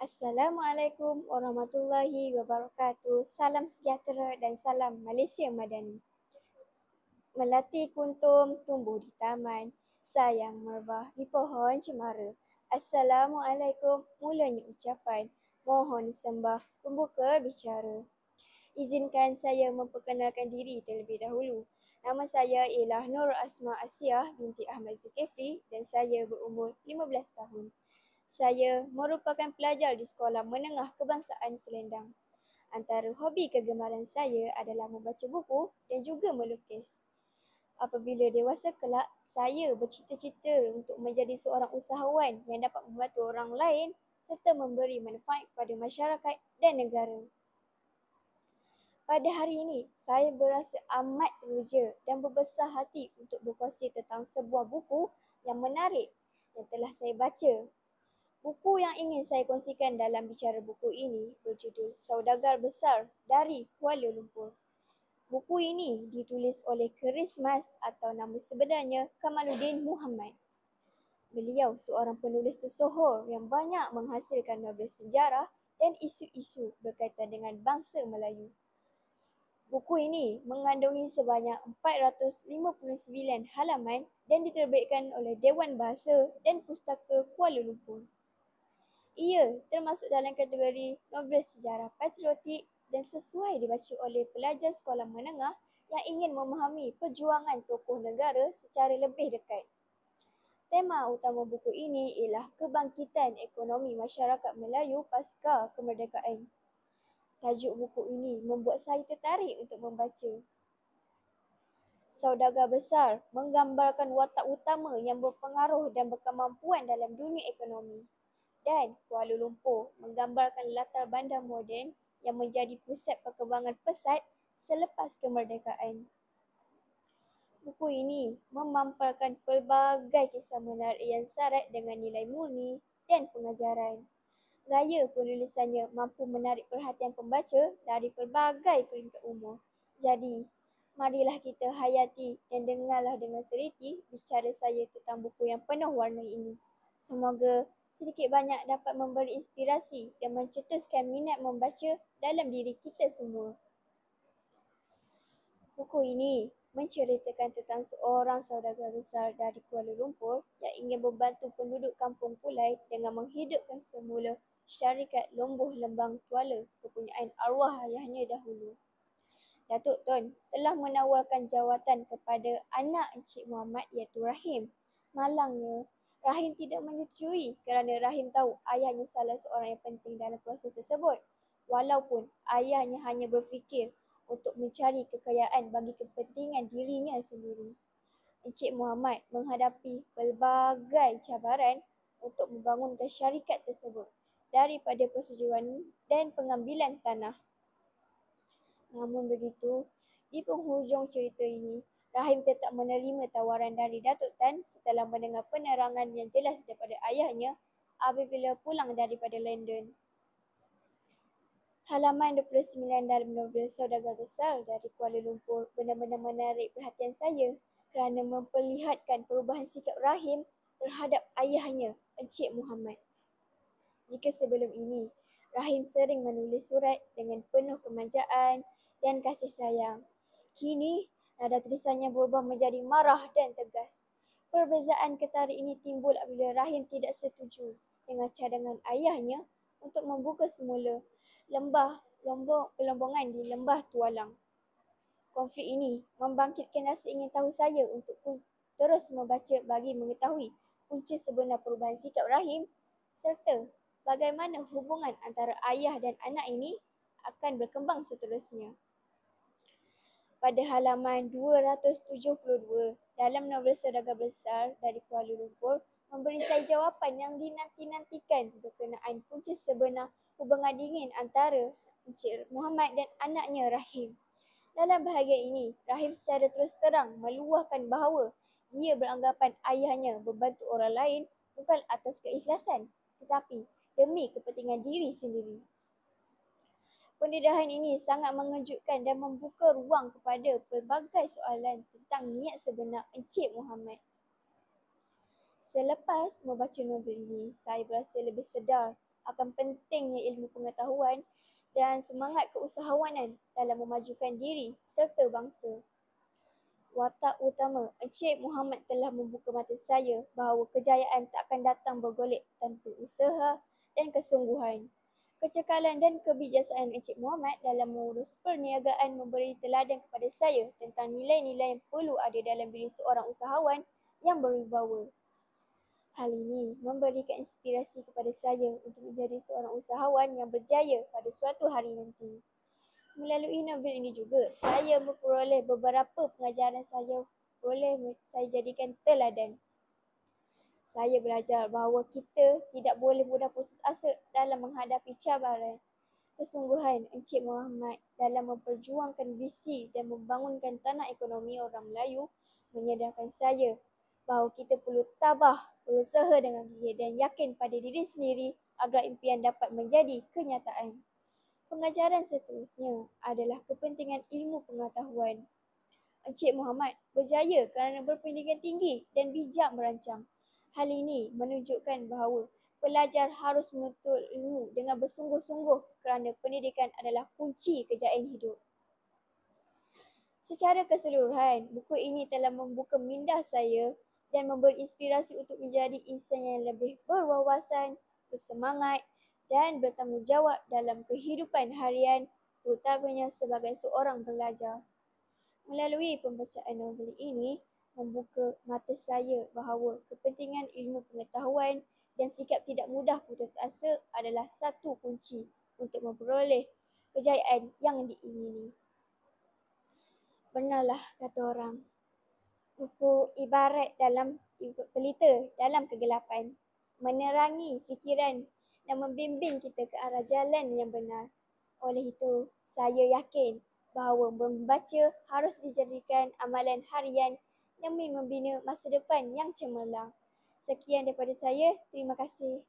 Assalamualaikum warahmatullahi wabarakatuh. Salam sejahtera dan salam Malaysia Madani. Melati kuntum tumbuh di taman, sayang merbah di pohon cemara. Assalamualaikum mulanya ucapan, mohon sembah pembuka bicara. Izinkan saya memperkenalkan diri terlebih dahulu. Nama saya ialah Nur Asma Asiah binti Ahmad Zulkifli dan saya berumur 15 tahun. Saya merupakan pelajar di Sekolah Menengah Kebangsaan Selendang. Antara hobi kegemaran saya adalah membaca buku dan juga melukis. Apabila dewasa kelak, saya bercita-cita untuk menjadi seorang usahawan yang dapat membantu orang lain serta memberi manfaat kepada masyarakat dan negara. Pada hari ini, saya berasa amat teruja dan berbesar hati untuk berkongsi tentang sebuah buku yang menarik yang telah saya baca. Buku yang ingin saya kongsikan dalam bicara buku ini berjudul Saudagar Besar dari Kuala Lumpur. Buku ini ditulis oleh Chris Mas atau nama sebenarnya Kamaluddin Muhammad. Beliau seorang penulis tersohor yang banyak menghasilkan novel sejarah dan isu-isu berkaitan dengan bangsa Melayu. Buku ini mengandungi sebanyak 459 halaman dan diterbitkan oleh Dewan Bahasa dan Pustaka Kuala Lumpur. Ia termasuk dalam kategori novel sejarah patriotik dan sesuai dibaca oleh pelajar sekolah menengah yang ingin memahami perjuangan tokoh negara secara lebih dekat. Tema utama buku ini ialah kebangkitan ekonomi masyarakat Melayu pasca kemerdekaan. Tajuk buku ini membuat saya tertarik untuk membaca. Saudagar besar menggambarkan watak utama yang berpengaruh dan berkemampuan dalam dunia ekonomi. Dan Kuala Lumpur menggambarkan latar bandar moden yang menjadi pusat perkembangan pesat selepas kemerdekaan. Buku ini memamparkan pelbagai kisah menarik yang syarat dengan nilai murni dan pengajaran. Gaya penulisannya mampu menarik perhatian pembaca dari pelbagai peringkat umur. Jadi, marilah kita hayati dan dengarlah dengan teliti bicara saya tentang buku yang penuh warna ini. Semoga sedikit banyak dapat memberi inspirasi dan mencetuskan minat membaca dalam diri kita semua. Buku ini menceritakan tentang seorang saudagar besar dari Kuala Lumpur yang ingin membantu penduduk kampung Pulai dengan menghidupkan semula syarikat Lombuh Lembang Tuala kepunyaan arwah ayahnya dahulu. Datuk Tun telah menawarkan jawatan kepada anak Encik Muhammad iaitu Rahim. Malangnya, Rahim tidak menyetujui kerana Rahim tahu ayahnya salah seorang yang penting dalam proses tersebut. Walaupun ayahnya hanya berfikir untuk mencari kekayaan bagi kepentingan dirinya sendiri. Encik Muhammad menghadapi pelbagai cabaran untuk membangunkan syarikat tersebut daripada persetujuan dan pengambilan tanah. Namun begitu, di penghujung cerita ini, Rahim tetap menerima tawaran dari Datuk Tan setelah mendengar penerangan yang jelas daripada ayahnya apabila pulang daripada London. Halaman 29 dalam novel Saudagar Besar dari Kuala Lumpur benar-benar menarik perhatian saya kerana memperlihatkan perubahan sikap Rahim terhadap ayahnya, Encik Muhammad. Jika sebelum ini, Rahim sering menulis surat dengan penuh kemanjaan dan kasih sayang. Kini, nada tulisannya berubah menjadi marah dan tegas. Perbezaan ketarik ini timbul apabila Rahim tidak setuju dengan cadangan ayahnya untuk membuka semula pelombongan di Lembah Tualang. Konflik ini membangkitkan rasa ingin tahu saya untuk terus membaca bagi mengetahui punca sebenar perubahan sikap Rahim serta bagaimana hubungan antara ayah dan anak ini akan berkembang seterusnya. Pada halaman 272 dalam novel Saudagar Besar dari Kuala Lumpur memberi saya jawapan yang dinanti-nantikan berkenaan punca sebenar hubungan dingin antara Encik Muhammad dan anaknya Rahim. Dalam bahagian ini, Rahim secara terus terang meluahkan bahawa dia beranggapan ayahnya membantu orang lain bukan atas keikhlasan, tetapi demi kepentingan diri sendiri. Pendedahan ini sangat mengejutkan dan membuka ruang kepada pelbagai soalan tentang niat sebenar Encik Muhammad. Selepas membaca novel ini, saya berasa lebih sedar akan pentingnya ilmu pengetahuan dan semangat keusahawanan dalam memajukan diri serta bangsa. Watak utama Encik Muhammad telah membuka mata saya bahawa kejayaan tak akan datang bergolek tanpa usaha dan kesungguhan. Kecekalan dan kebijaksanaan Encik Muhammad dalam mengurus perniagaan memberi teladan kepada saya tentang nilai-nilai yang perlu ada dalam diri seorang usahawan yang berwibawa. Hal ini memberikan inspirasi kepada saya untuk menjadi seorang usahawan yang berjaya pada suatu hari nanti. Melalui novel ini juga, saya memperoleh beberapa pengajaran saya jadikan teladan. Saya belajar bahawa kita tidak boleh mudah putus asa dalam menghadapi cabaran. Kesungguhan Encik Muhammad dalam memperjuangkan visi dan membangunkan tanah ekonomi orang Melayu menyadarkan saya bahawa kita perlu tabah, berusaha dengan gigih dan yakin pada diri sendiri agar impian dapat menjadi kenyataan. Pengajaran seterusnya adalah kepentingan ilmu pengetahuan. Encik Muhammad berjaya kerana berpendidikan tinggi dan bijak merancang. Hal ini menunjukkan bahawa pelajar harus menuntut ilmu dengan bersungguh-sungguh kerana pendidikan adalah kunci kejayaan hidup. Secara keseluruhan, buku ini telah membuka minda saya dan memberi inspirasi untuk menjadi insan yang lebih berwawasan, bersemangat dan bertanggungjawab dalam kehidupan harian, terutamanya sebagai seorang pelajar. Melalui pembacaan novel ini, membuka mata saya bahawa kepentingan ilmu pengetahuan dan sikap tidak mudah putus asa adalah satu kunci untuk memperoleh kejayaan yang diingini. Benarlah kata orang, buku ibarat dalam pelita dalam kegelapan, menerangi fikiran dan membimbing kita ke arah jalan yang benar. Oleh itu, saya yakin bahawa membaca harus dijadikan amalan harian demi membina masa depan yang cemerlang. Sekian daripada saya. Terima kasih.